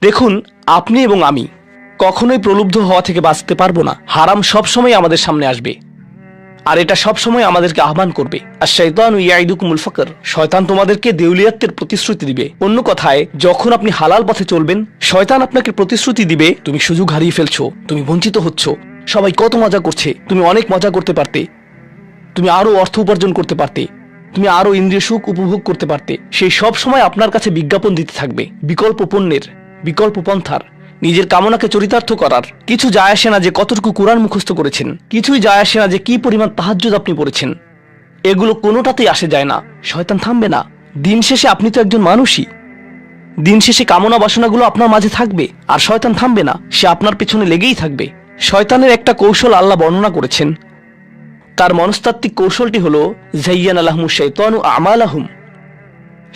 দেখুন, আপনি এবং আমি কখনোই প্রলুব্ধ হওয়া থেকে বাঁচতে পারবো না। হারাম সবসময় আমাদের সামনে আসবে, আর এটা সবসময় আমাদেরকে আহ্বান করবে। আর শাইতানু ইয়াইদুকুমুল ফাকর, শয়তান তোমাদেরকে দেউলিয়াতের প্রতিশ্রুতি দিবে। অন্য কথায়, যখন আপনি হালাল পথে চলবেন, শয়তান আপনাকে প্রতিশ্রুতি দিবে তুমি সুযোগ হারিয়ে ফেলছো, তুমি বঞ্চিত হচ্ছ, সবাই কত মজা করছে, তুমি অনেক মজা করতে পারতে, তুমি আরো অর্থ উপার্জন করতে পারতে, তুমি আরো ইন্দ্রিয় সুখ উপভোগ করতে পারতে। সেই সব সময় আপনার কাছে বিজ্ঞাপন দিতে থাকবে বিকল্প পণ্যের, বিকল্প পন্থার, নিজের কামনাকে চরিতার্থ করার। কিছু যায় আসে না যে কতটুকু কোরআন মুখস্থ করেছেন, কিছুই যায় আসে না যে কি পরিমাণ তাহাজ্জুদ আপনি পড়েছেন, এগুলো কোনোটাতেই আসে যায় না। শয়তান থামবে না। দিন শেষে আপনি তো একজন মানুষই, দিন শেষে কামনা বাসনাগুলো আপনার মাঝে থাকবে, আর শয়তান থামবে না, সে আপনার পেছনে লেগেই থাকবে। শয়তানের একটা কৌশল আল্লাহ বর্ণনা করেছেন। তার মনস্তাত্ত্বিক কৌশলটি হলো যায়্যানা লাহুমুশ শাইতানু আমালাহুম।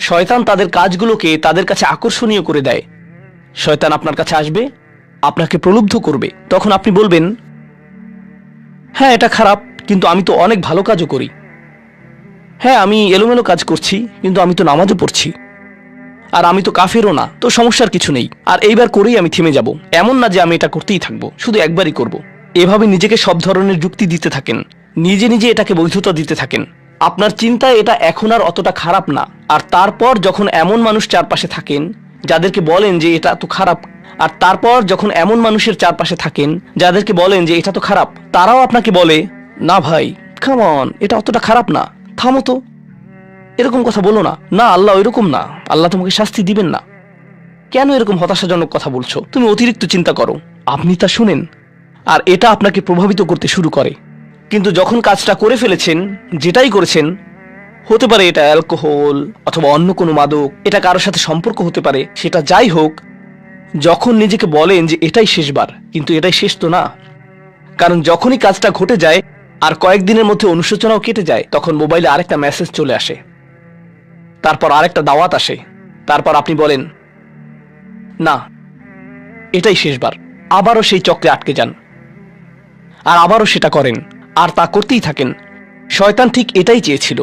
শয়তান তাদের কাজগুলোকে তাদের কাছে আকর্ষণীয় করে দেয়। শয়তান আপনার কাছে আসবে, আপনাকে প্রলুব্ধ করবে। তখন আপনি বলবেন, হ্যাঁ এটা খারাপ, কিন্তু আমি তো অনেক ভালো কাজও করি। হ্যাঁ আমি এলোমেলো কাজ করছি, কিন্তু আমি তো নামাজও পড়ছি। আর আমি তো কাফেরও না, তো সমস্যার কিছু নেই। আর এইবার করেই আমি থেমে যাব, এমন না যে আমি এটা করতেই থাকবো, শুধু একবারই করব। এভাবে নিজেকে সব ধরনের যুক্তি দিতে থাকেন, নিজে নিজে এটাকে বৈধতা দিতে থাকেন। আপনার চিন্তায় এটা এখন আর অতটা খারাপ না। আর তারপর যখন এমন মানুষ চারপাশে থাকেন যাদেরকে বলেন যে এটা তো খারাপ, আর তারপর যখন এমন মানুষের চারপাশে থাকেন যাদেরকে বলেন যে এটা তো খারাপ, তারাও আপনাকে বলে, না ভাই কাম অন, এটা অতটা খারাপ না, থামো তো, এরকম কথা বলো না, না আল্লাহ ওইরকম না, আল্লাহ তোমাকে শাস্তি দিবেন না, কেন এরকম হতাশাজনক কথা বলছো, তুমি অতিরিক্ত চিন্তা করো। আপনি তা শুনেন, আর এটা আপনাকে প্রভাবিত করতে শুরু করে। কিন্তু যখন কাজটা করে ফেলেছেন, যেটাই করেছেন, হতে পারে এটা অ্যালকোহল অথবা অন্য কোনো মাদক, এটা কারোর সাথে সম্পর্ক হতে পারে, সেটা যাই হোক, যখন নিজেকে বলেন যে এটাই শেষবার, কিন্তু এটাই শেষ তো না। কারণ যখনই কাজটা ঘটে যায় আর কয়েকদিনের মধ্যে অনুশোচনাও কেটে যায়, তখন মোবাইলে আরেকটা মেসেজ চলে আসে, তারপর আরেকটা দাওয়াত আসে, তারপর আপনি বলেন না এটাই শেষবার, আবারও সেই চক্রে আটকে যান, আর আবারও সেটা করেন, আর তা করতেই থাকেন। শয়তান ঠিক এটাই চেয়েছিল।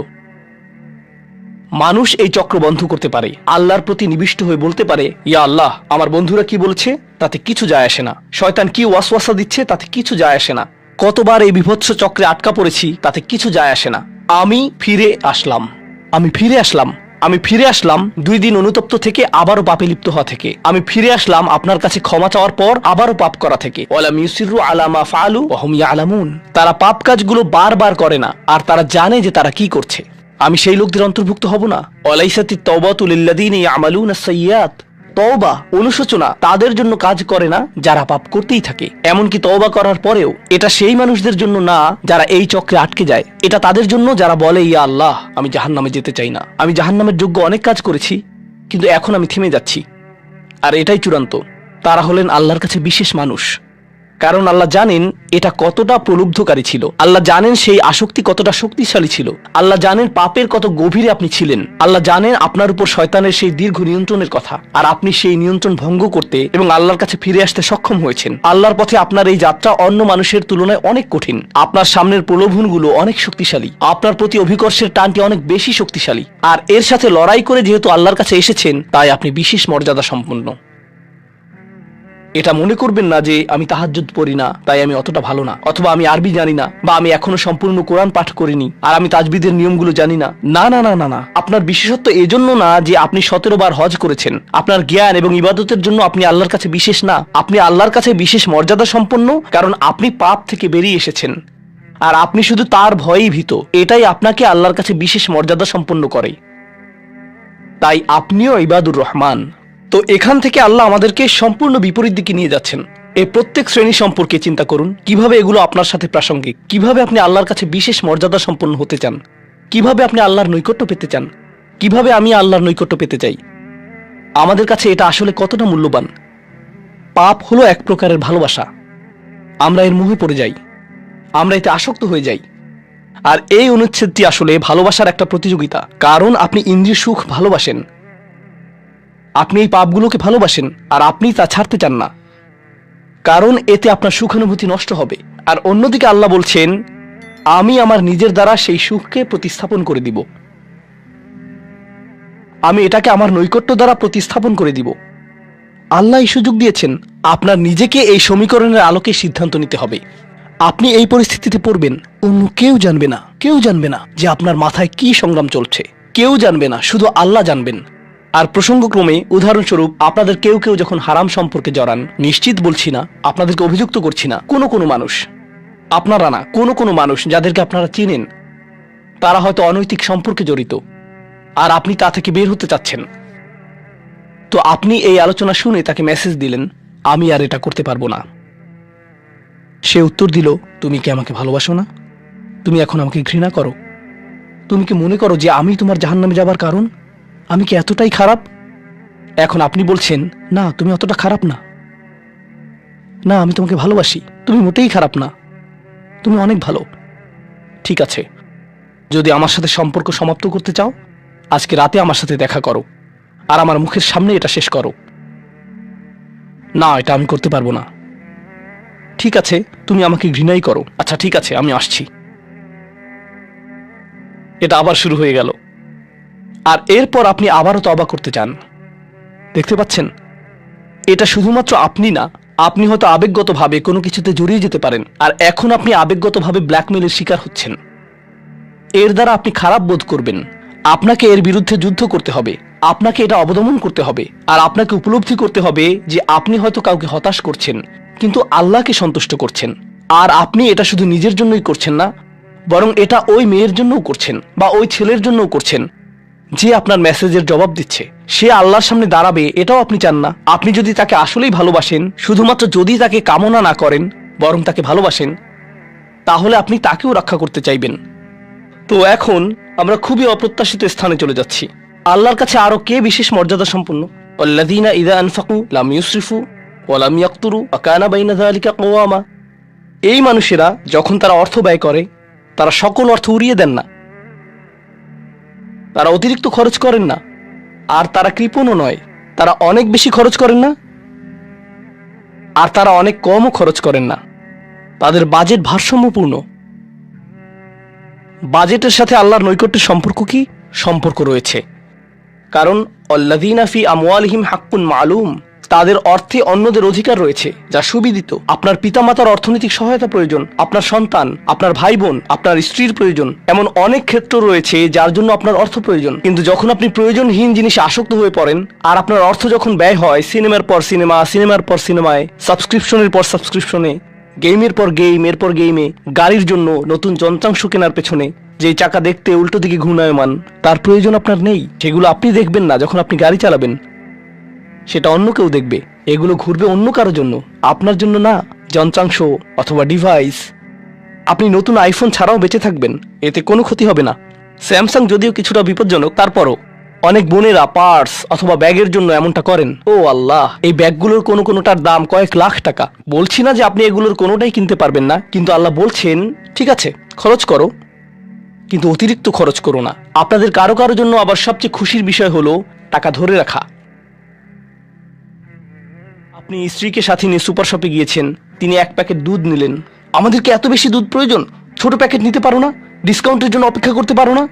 মানুষ এই চক্র বন্ধ করতে পারে, আল্লাহর প্রতি নিবিষ্ট হয়ে বলতে পারে, ইয়া আল্লাহ, আমার বন্ধুরা কি বলছে তাতে কিছু যায় আসে না, শয়তান কি ওয়াসওয়াসা দিচ্ছে তাতে কিছু যায় আসে না, কতবার এই বিভৎস চক্রে আটকা পড়েছি তাতে কিছু যায় আসে না। আমি ফিরে আসলাম, আমি ফিরে আসলাম, আমি ফিরে আসলাম 2 দিন অনুতপ্ত থেকে আবারও পাপে লিপ্ত হওয়া থেকে। আমি ফিরে আসলাম আপনার কাছে ক্ষমা চাওয়ার পর আবারও পাপ করা থেকে। ওয়ালাম ইউসিরু আলা মা ফাআলু ওয়া হুম ইয়ালামুন। তারা পাপ কাজগুলো বারবার করে না, আর তারা জানে যে তারা কি করছে। আমি সেই লোকদের অন্তর্ভুক্ত হব না? ওয়ালাইসাতিত তাওবাতু লিল্লাযিনা ইয়ামালুনা আস-সাইয়্যাত। তওবা, অনুশোচনা তাদের জন্য কাজ করে না যারা পাপ করতেই থাকে। এমনকি তওবা করার পরেও এটা সেই মানুষদের জন্য না যারা এই চক্রে আটকে যায়। এটা তাদের জন্য যারা বলে, ইয়া আল্লাহ, আমি জাহান্নামে যেতে চাই না, আমি জাহান্নামের যোগ্য অনেক কাজ করেছি, কিন্তু এখন আমি থেমে যাচ্ছি। আর এটাই চূড়ান্ত। তারা হলেন আল্লাহর কাছে বিশেষ মানুষ, কারণ আল্লাহ জানেন এটা কতটা প্রলুব্ধকারী ছিল, আল্লাহ জানেন সেই আসক্তি কতটা শক্তিশালী ছিল, আল্লাহ জানেন পাপের কত গভীরে আপনি ছিলেন, আল্লাহ জানেন আপনার উপর শয়তানের সেই দীর্ঘ নিয়ন্ত্রণের কথা, আর আপনি সেই নিয়ন্ত্রণ ভঙ্গ করতে এবং আল্লাহর কাছে ফিরে আসতে সক্ষম হয়েছেন। আল্লাহর পথে আপনার এই যাত্রা অন্য মানুষের তুলনায় অনেক কঠিন। আপনার সামনের প্রলোভনগুলো অনেক শক্তিশালী, আপনার প্রতি অভিকর্ষের টানটি অনেক বেশি শক্তিশালী, আর এর সাথে লড়াই করে যেহেতু আল্লাহর কাছে এসেছেন, তাই আপনি বিশেষ মর্যাদা সম্পন্ন। এটা মনে করবেন না যে আমি তাহাজ্জুদ পড়ি না তাই আমি অতটা ভালো না, অথবা আমি আরবি জানি না, বা আমি এখনো সম্পূর্ণ কোরআন পাঠ করিনি, আর আমি তাজবিদের নিয়মগুলো জানি না। না না না না না, আপনার বিশেষত্ব এজন্য না যে আপনি 17 বার হজ করেছেন। আপনার জ্ঞান এবং ইবাদতের জন্য আপনি আল্লাহর কাছে বিশেষ না, আপনি আল্লাহর কাছে বিশেষ মর্যাদা সম্পন্ন, কারণ আপনি পাপ থেকে বেরিয়ে এসেছেন, আর আপনি শুধু তার ভয়েই ভীত। এটাই আপনাকে আল্লাহর কাছে বিশেষ মর্যাদা সম্পন্ন করে। তাই আপনিও ইবাদুর রহমান। তো এখান থেকে আল্লাহ আমাদেরকে সম্পূর্ণ বিপরীত দিকে নিয়ে যাচ্ছেন। এই প্রত্যেক শ্রেণী সম্পর্কে চিন্তা করুন, কিভাবে এগুলো আপনার সাথে প্রাসঙ্গিক, কিভাবে আপনি আল্লাহর কাছে বিশেষ মর্যাদা সম্পন্ন হতে চান, কিভাবে আপনি আল্লাহর নৈকট্য পেতে চান, কিভাবে আমি আল্লাহর নৈকট্য পেতে চাই। আমাদের কাছে এটা আসলে কতটা মূল্যবান। পাপ হলো এক প্রকারের ভালোবাসা। আমরা এর মোহে পড়ে যাই, আমরা এতে আসক্ত হয়ে যাই। আর এই অনুচ্ছেদটি আসলে ভালোবাসার একটা প্রতিযোগিতা, কারণ আপনি ইন্দ্রিয় সুখ ভালোবাসেন, আপনি এই পাপগুলোকে ভালোবাসেন, আর আপনি তা ছাড়তে চান না, কারণ এতে আপনার সুখানুভূতি নষ্ট হবে। আর অন্যদিকে আল্লাহ বলছেন, আমি আমার নিজের দ্বারা সেই সুখকে প্রতিস্থাপন করে দিব, আমি এটাকে আমার নৈকট্য দ্বারা প্রতিস্থাপন করে দিব। আল্লাহ এই সুযোগ দিয়েছেন। আপনার নিজেকে এই সমীকরণের আলোকে সিদ্ধান্ত নিতে হবে। আপনি এই পরিস্থিতিতে পড়বেন, অন্য কেউ জানবে না, কেউ জানবে না যে আপনার মাথায় কি সংগ্রাম চলছে, কেউ জানবে না, শুধু আল্লাহ জানবেন। আর প্রসঙ্গক্রমে উদাহরণস্বরূপ আপনাদের কেউ কেউ যখন হারাম সম্পর্কে জড়ান, নিশ্চিত বলছি না, আপনাদেরকে অভিযুক্ত করছি না, কোনো মানুষ, আপনারা না, কোনো মানুষ যাদেরকে আপনারা চিনেন, তারা হয়তো অনৈতিক সম্পর্কে জড়িত, আর আপনি তা থেকে বের হতে চাচ্ছেন। তো আপনি এই আলোচনা শুনে তাকে মেসেজ দিলেন, আমি আর এটা করতে পারবো না। সে উত্তর দিল, তুমি কি আমাকে ভালোবাসো না? তুমি এখন আমাকে ঘৃণা করো? তুমি কি মনে করো যে আমি তোমার জাহান্নামে যাবার কারণ? আমি কি এতটাই খারাপ? এখন আপনি বলছেন, না তুমি অতটা খারাপ না, না আমি তোমাকে ভালোবাসি, তুমি মোটেই খারাপ না, তুমি অনেক ভালো। ঠিক আছে, যদি আমার সাথে সম্পর্ক সমাপ্ত করতে চাও, আজকে রাতে আমার সাথে দেখা করো, আর আমার মুখের সামনে এটা শেষ করো। না, এটা আমি করতে পারবো না। ঠিক আছে, তুমি আমাকে ঘৃণাই করো, আচ্ছা ঠিক আছে, আমি আসছি। এটা আবার শুরু হয়ে গেল, আর এরপর আপনি আবারও তওবা করতে চান। দেখতে পাচ্ছেন, এটা শুধুমাত্র আপনি না, আপনি হয়তো আবেগগতভাবে কোনো কিছুতে জড়িয়ে যেতে পারেন, আর এখন আপনি আবেগগতভাবে ব্ল্যাকমেলের শিকার হচ্ছেন। এর দ্বারা আপনি খারাপ বোধ করবেন। আপনাকে এর বিরুদ্ধে যুদ্ধ করতে হবে, আপনাকে এটা অবদমন করতে হবে, আর আপনাকে উপলব্ধি করতে হবে যে আপনি হয়তো কাউকে হতাশ করছেন, কিন্তু আল্লাহকে সন্তুষ্ট করছেন। আর আপনি এটা শুধু নিজের জন্যই করছেন না, বরং এটা ওই মেয়ের জন্যও করছেন, বা ওই ছেলের জন্যও করছেন যে আপনার মেসেজের জবাব দিচ্ছে। সে আল্লাহর সামনে দাঁড়াবে, এটাও আপনি চান না। আপনি যদি তাকে আসলেই ভালোবাসেন, শুধুমাত্র যদি তাকে কামনা না করেন, বরং তাকে ভালোবাসেন, তাহলে আপনি তাকেও রক্ষা করতে চাইবেন। তো এখন আমরা খুবই অপ্রত্যাশিত স্থানে চলে যাচ্ছি। আল্লাহর কাছে আরো কে বিশেষ মর্যাদা সম্পন্ন? আল্লাযীনা ইযা আনফাকু লাম ইউসরিফু ওয়া লাম ইয়াকতুরু ওয়া কানা বাইনা যালিকা কওয়ামা। এই মানুষেরা যখন তারা অর্থ ব্যয় করে, তারা সকল অর্থ উড়িয়ে দেন না, তারা অতিরিক্ত খরচ করেন না, আর তারা কৃপণও নয়। তারা অনেক বেশি খরচ করেন না, আর তারা অনেক কমও খরচ করেন না। তাদের বাজেট ভারসাম্যপূর্ণ। বাজেটের সাথে আল্লাহর নৈকট্যের সম্পর্ক কি? সম্পর্ক রয়েছে, কারণ আল্লাযীনা ফি আমওয়ালিহিম হাক্কুন মালুম, তাদের অর্থে অন্যদের অধিকার রয়েছে যা সুবিদিত। আপনার পিতামাতার অর্থনৈতিক সহায়তা প্রয়োজন, আপনার সন্তান, আপনার ভাই বোন, আপনার স্ত্রীর প্রয়োজন, এমন অনেক ক্ষেত্র রয়েছে যার জন্য আপনার অর্থ প্রয়োজন। কিন্তু যখন আপনি প্রয়োজনহীন জিনিসে আসক্ত হয়ে পড়েন, আর আপনার অর্থ যখন ব্যয় হয় সিনেমার পর সিনেমা, সিনেমার পর সিনেমায়, সাবস্ক্রিপশনের পর সাবস্ক্রিপশনে, গেমের পর গেম, এরপর গেমে, গাড়ির জন্য নতুন যন্ত্রাংশ কেনার পেছনে, যে চাকা দেখতে উল্টো দিকে ঘূর্ণায়মান, তার প্রয়োজন আপনার নেই। সেগুলো আপনি দেখবেন না যখন আপনি গাড়ি চালাবেন, সেটা অন্য কেউ দেখবে। এগুলো ঘুরবে অন্য কারোর জন্য, আপনার জন্য না। যন্ত্রাংশ অথবা ডিভাইস। আপনি নতুন আইফোন ছাড়াও বেঁচে থাকবেন, এতে কোনো ক্ষতি হবে না। স্যামসাং যদিও কিছুটা বিপজ্জনক, তারপরও অনেক বোনেরা পার্স অথবা ব্যাগের জন্য এমনটা করেন। ও আল্লাহ, এই ব্যাগগুলোর কোনোটার দাম কয়েক লাখ টাকা। বলছি না যে আপনি এগুলোর কোনোটাই কিনতে পারবেন না, কিন্তু আল্লাহ বলছেন ঠিক আছে খরচ করো, কিন্তু অতিরিক্ত খরচ করো না। আপনাদের কারো কারো জন্য আবার সবচেয়ে খুশির বিষয় হলো টাকা ধরে রাখা। আপনি স্ত্রীকে সাথে নিয়ে সুপার শপে গিয়েছেন, তিনি এক প্যাকেট দুধ নিলেন। আমাদেরকে এত বেশি দুধ প্রয়োজন, ছোট প্যাকেট নিতে পারো না? ডিসকাউন্টের জন্য অপেক্ষা করতে পারো না?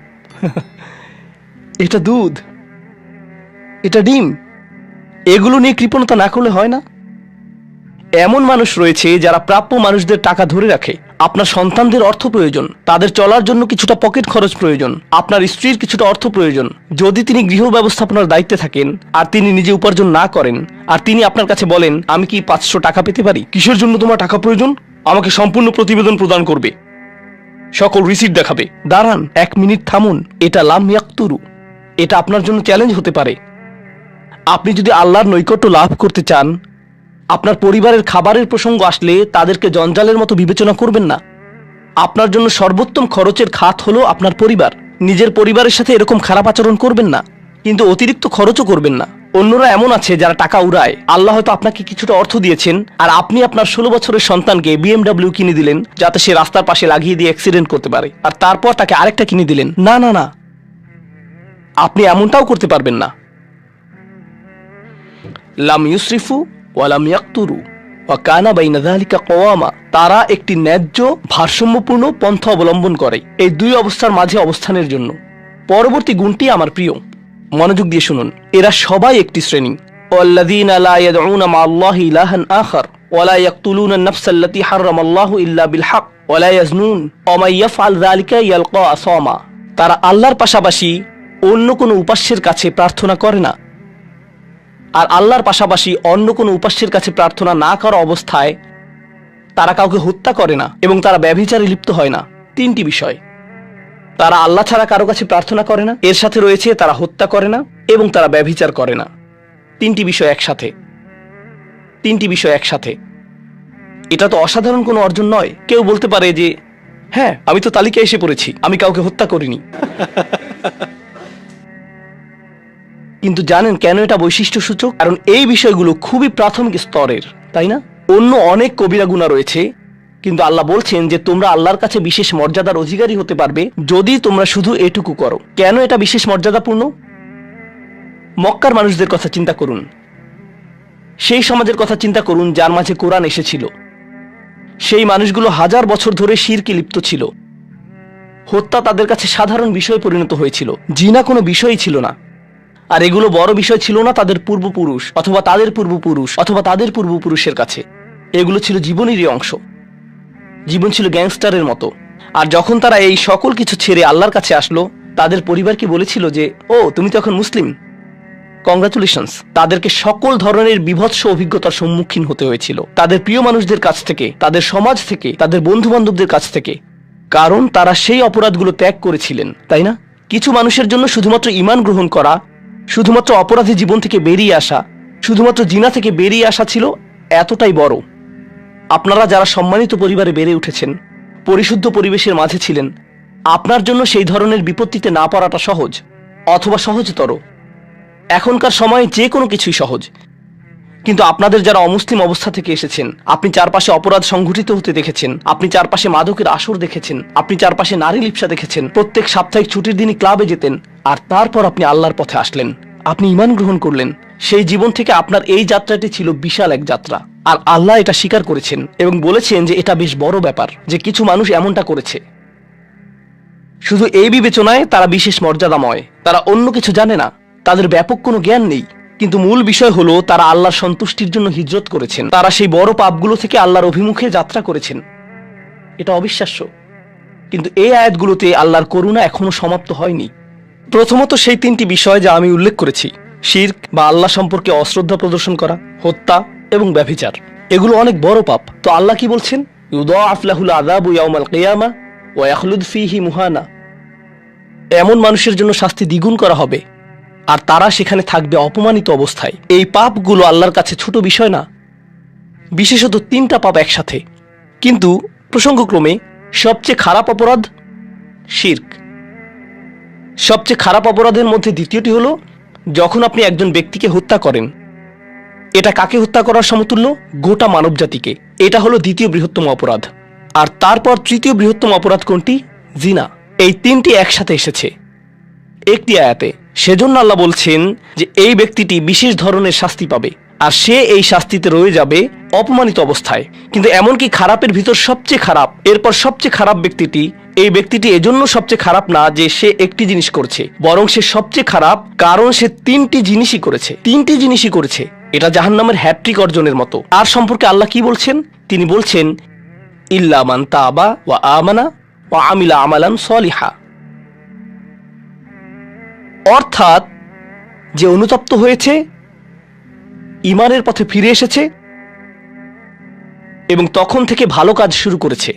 এটা দুধ, এটা ডিম, এগুলো নিয়ে কৃপণতা না করলে হয় না? এমন মানুষ রয়েছে যারা প্রাপ্য মানুষদের টাকা ধরে রাখে। আপনার সন্তানদের অর্থ প্রয়োজন, তাদের চলার জন্য কিছুটা পকেট খরচ প্রয়োজন, আপনার স্ত্রীর কিছুটা অর্থ প্রয়োজন। যদি তিনি গৃহ ব্যবস্থাপনার দায়িত্বে থাকেন আর তিনি নিজে উপার্জন না করেন, আর তিনি আপনার কাছে বলেন আমি কি 500 টাকা পেতে পারি? কিসের জন্য তোমার টাকা প্রয়োজন? আমাকে সম্পূর্ণ প্রতিবেদন প্রদান করবে, সকল রিসিট দেখাবে। দাঁড়ান, 1 মিনিট থামুন। এটা লাম ইয়াকতুরু, এটা আপনার জন্য চ্যালেঞ্জ হতে পারে। আপনি যদি আল্লাহর নৈকট্য লাভ করতে চান, আপনার পরিবারের খাবারের প্রসঙ্গ আসলে তাদেরকে জঞ্জালের মতো বিবেচনা করবেন না। আপনার জন্য সর্বোত্তম খরচের খাত হলো আপনার পরিবার। নিজের পরিবারের সাথে এরকম খারাপ আচরণ করবেন না, কিন্তু অতিরিক্ত খরচও করবেন না। অন্যরা এমন আছে যারা টাকা উড়ায়। আল্লাহ হয়তো আপনাকে কিছুটা অর্থ দিয়েছেন, আর আপনি আপনার 16 বছরের সন্তানকে BMW কিনে দিলেন যাতে সে রাস্তার পাশে লাগিয়ে দিয়ে অ্যাক্সিডেন্ট করতে পারে, আর তারপর তাকে আরেকটা কিনে দিলেন। না না না, আপনি এমনটাও করতে পারবেন না। লাম ইউসরিফু ওয়া লাম ইয়াকতুরু ওয়া কানা বাইনা যালিকা কওয়ামা। তারা একটি ন্যায্য ভারসাম্যপূর্ণ পন্থা অবলম্বন করে এই দুই অবস্থার মাঝে অবস্থানের জন্য। পরবর্তী গুণটি আমার প্রিয়, মনোযোগ দিয়ে শুনুন। এরা সবাই একটি শ্রেণী, ওয়াল্লাযীনা লা ইয়াদউনা মা'আল্লাহি ইলাহান আখার ওয়া লা ইয়াকতুলুনা আন-নাফসাল্লাতী হারামাল্লাহু ইল্লা বিল হক ওয়া লা ইয়াজনুন ওয়া মান ইয়াফআল যালিকা ইয়ালকা আসামা। তারা আল্লাহর পাশাপাশি অন্য কোনো উপাস্যের কাছে প্রার্থনা করে না, আর আল্লাহর পাশাপাশি অন্য কোনো উপাস্যের কাছে প্রার্থনা না করা অবস্থায় তারা কাউকে হত্যা করে না এবং তারা ব্যভিচারে লিপ্ত হয় না। তিনটি বিষয়, তারা আল্লাহ ছাড়া কারো কাছে প্রার্থনা করে না, এর সাথে রয়েছে তারা হত্যা করে না এবং তারা ব্যভিচার করে না। তিনটি বিষয় একসাথে। এটা তো অসাধারণ কোনো অর্জন নয়। কেউ বলতে পারে যে হ্যাঁ, আমি তো তালিকায় এসে পড়েছি, আমি কাউকে হত্যা করিনি। কিন্তু জানেন কেন এটা বৈশিষ্ট্য সূচক? কারণ এই বিষয়গুলো খুবই প্রাথমিক স্তরের, তাই না? অন্য অনেক কবিরা গুনাহ রয়েছে, কিন্তু আল্লাহ বলছেন যে তোমরা আল্লাহর কাছে বিশেষ মর্যাদার অধিকারী হতে পারবে যদি তোমরা শুধু এটুকু করো। কেন এটা বিশেষ মর্যাদাপূর্ণ? মক্কার মানুষদের কথা চিন্তা করুন, সেই সমাজের কথা চিন্তা করুন যার মাঝে কোরআন এসেছিল। সেই মানুষগুলো হাজার বছর ধরে শিরকে লিপ্ত ছিল। হত্যা তাদের কাছে সাধারণ বিষয় পরিণত হয়েছিল, জিনা কোনো বিষয়ই ছিল না। আর এগুলো বড় বিষয় ছিল না তাদের পূর্বপুরুষ অথবা তাদের পূর্বপুরুষ অথবা তাদের পূর্বপুরুষের কাছে। এগুলো ছিল জীবনেরই অংশ। জীবন ছিল গ্যাংস্টারের মতো। আর যখন তারা এই সকল কিছু ছেড়ে আল্লাহর কাছে আসলো, তাদের পরিবারকে বলেছিল যে ও তুমি তো এখন মুসলিম, কংগ্রাচুলেশনস। তাদেরকে সকল ধরনের বিভৎস অভিজ্ঞতার সম্মুখীন হতে হয়েছিল, তাদের প্রিয় মানুষদের কাছ থেকে, তাদের সমাজ থেকে, তাদের বন্ধু বান্ধবদের কাছ থেকে, কারণ তারা সেই অপরাধগুলো ত্যাগ করেছিলেন, তাই না? কিছু মানুষের জন্য শুধুমাত্র ঈমান গ্রহণ করা, শুধুমাত্র অপরাধী জীবন থেকে বেরিয়ে আসা, শুধুমাত্র জিনা থেকে বেরিয়ে আসা ছিল এতটাই বড়। আপনারা যারা সম্মানিত পরিবারে বেড়ে উঠেছেন, পরিশুদ্ধ পরিবেশের মাঝে ছিলেন, আপনার জন্য সেই ধরনের বিপত্তিতে না পড়াটা সহজ অথবা সহজতর। এখনকার সময়ে যে কোনো কিছুই সহজ, কিন্তু আপনাদের যারা অমুসলিম অবস্থা থেকে এসেছেন, আপনি চারপাশে অপরাধ সংঘটিত হতে দেখেছেন, আপনি চারপাশে মাদকের আসর দেখেছেন, আপনি চারপাশে নারী লিপ্সা দেখেছেন, প্রত্যেক সাপ্তাহিক ছুটির দিনই ক্লাবে যেতেন, আর তারপর আপনি আল্লাহর পথে আসলেন, আপনি ঈমান গ্রহণ করলেন। সেই জীবন থেকে আপনার এই যাত্রাটি ছিল বিশাল এক যাত্রা, আর আল্লাহ এটা স্বীকার করেছেন এবং বলেছেন যে এটা বেশ বড় ব্যাপার যে কিছু মানুষ এমনটা করেছে। শুধু এই বিবেচনায় তারা বিশেষ মর্যাদাময়, তারা অন্য কিছু জানে না, তাদের ব্যাপক কোনো জ্ঞান নেই, কিন্তু মূল বিষয় হলো তারা আল্লাহর সন্তুষ্টির জন্য হিজরত করেছেন, তারা সেই বড় পাপগুলো থেকে আল্লাহর অভিমুখে যাত্রা করেছেন। এটা অবিশ্বাস্য। কিন্তু এই আয়াতগুলোতে আল্লাহর করুণা এখনো সমাপ্ত হয়নি। প্রথমত সেই তিনটি বিষয় যা আমি উল্লেখ করেছি, শিরক বা আল্লাহ সম্পর্কে অশ্রদ্ধা প্রদর্শন করা, হত্যা এবং ব্যভিচার, এগুলো অনেক বড় পাপ। তো আল্লাহ কি বলছেন? ইউদাআফ লাহুল আযাবু ইয়াওমাল কিয়ামা ওয়া ইয়াখলুদ ফীহি মুহানা। এমন মানুষের জন্য শাস্তি দ্বিগুণ করা হবে, আর তারা সেখানে থাকবে অপমানিত অবস্থায়। এই পাপগুলো আল্লাহর কাছে ছোট বিষয় না, বিশেষত তিনটা পাপ একসাথে। কিন্তু প্রসঙ্গক্রমে সবচেয়ে খারাপ অপরাধ শিরক। সবচেয়ে খারাপ অপরাধের মধ্যে দ্বিতীয়টি হলো যখন আপনি একজন ব্যক্তিকে হত্যা করেন। এটা কাকে হত্যা করার সমতুল্য? গোটা মানবজাতিকে। এটা হলো দ্বিতীয় বৃহত্তম অপরাধ। আর তারপর তৃতীয় বৃহত্তম অপরাধ কোনটি? জিনা। এই তিনটি একসাথে এসেছে একটি আয়াতে। সেজন্য আল্লাহ বলছেন যে এই ব্যক্তিটি বিশেষ ধরনের শাস্তি পাবে, আর সে এই শাস্তিতে রয়ে যাবে অপমানিত অবস্থায়। কিন্তু এমনকি খারাপের ভিতর সবচেয়ে খারাপ, এরপর সবচেয়ে খারাপ ব্যক্তিটি, এই ব্যক্তিটি এজন্য সবচেয়ে খারাপ না যে সে একটি জিনিস করছে, বরং সে সবচেয়ে খারাপ কারণ সে তিনটি জিনিসই করেছে। এটা জাহান্নামের হ্যাট্রিক অর্জনের মতো। আর সম্পর্কে আল্লাহ কি বলছেন? তিনি বলছেন ইল্লা মান তাবা ওয়া আমানা ওয়া আমিলা আমালান সলিহা। অর্থাৎ যে অনুতপ্ত হয়েছে, ঈমানের পথে ফিরে এসেছে এবং তখন থেকে ভালো কাজ শুরু করেছে,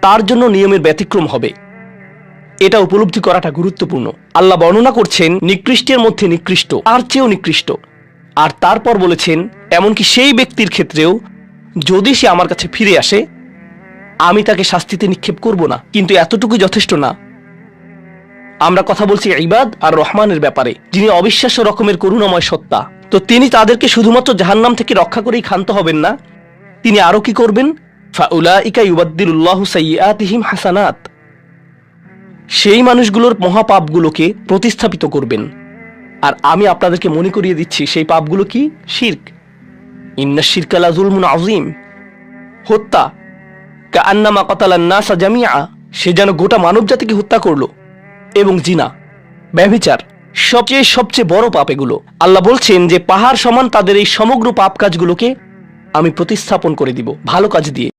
তার জন্য নিয়মের ব্যতিক্রম হবে। এটা উপলব্ধি করাটা গুরুত্বপূর্ণ। আল্লাহ বর্ণনা করছেন নিকৃষ্টের মধ্যে নিকৃষ্ট, তার চেয়েও নিকৃষ্ট। আর তারপর বলেছেন এমনকি সেই ব্যক্তির ক্ষেত্রেও যদি সে আমার কাছে ফিরে আসে, আমি তাকে শাস্তিতে নিক্ষেপ করব না। কিন্তু এতটুকু যথেষ্ট না। আমরা কথা বলছি ইবাদ আর রহমানের ব্যাপারে, যিনি অবিশ্বাস্য রকমের করুণাময় সত্তা। তো তিনি তাদেরকে শুধুমাত্র জাহান্নাম থেকে রক্ষা করেই ক্ষান্ত হবেন না, তিনি আরো কি করবেন? ফাউলাইকা ইউবাদদিলুল্লাহু সাইয়্যাতিহিম হাসানাত। সেই মানুষগুলোর মহাপাপগুলোকে প্রতিস্থাপিত করবেন। আর আমি আপনাদেরকে মনে করিয়ে দিচ্ছি সেই পাপগুলো কি? শিরক। ইন্নাশ শিরকা লাযুলমুন আযীম। হত্যা, কাআন্নামা কাতালান নাসা জামিআ, সে যেন গোটা মানবজাতিকে হত্যা করলো। এবং জিনা, ব্যভিচার, সবচেয়ে বড় পাপ এগুলো। আল্লাহ বলছেন যে পাহাড় সমান তাদের এই সমগ্র পাপ কাজগুলোকে আমি প্রতিস্থাপন করে দিব ভালো কাজ দিয়ে।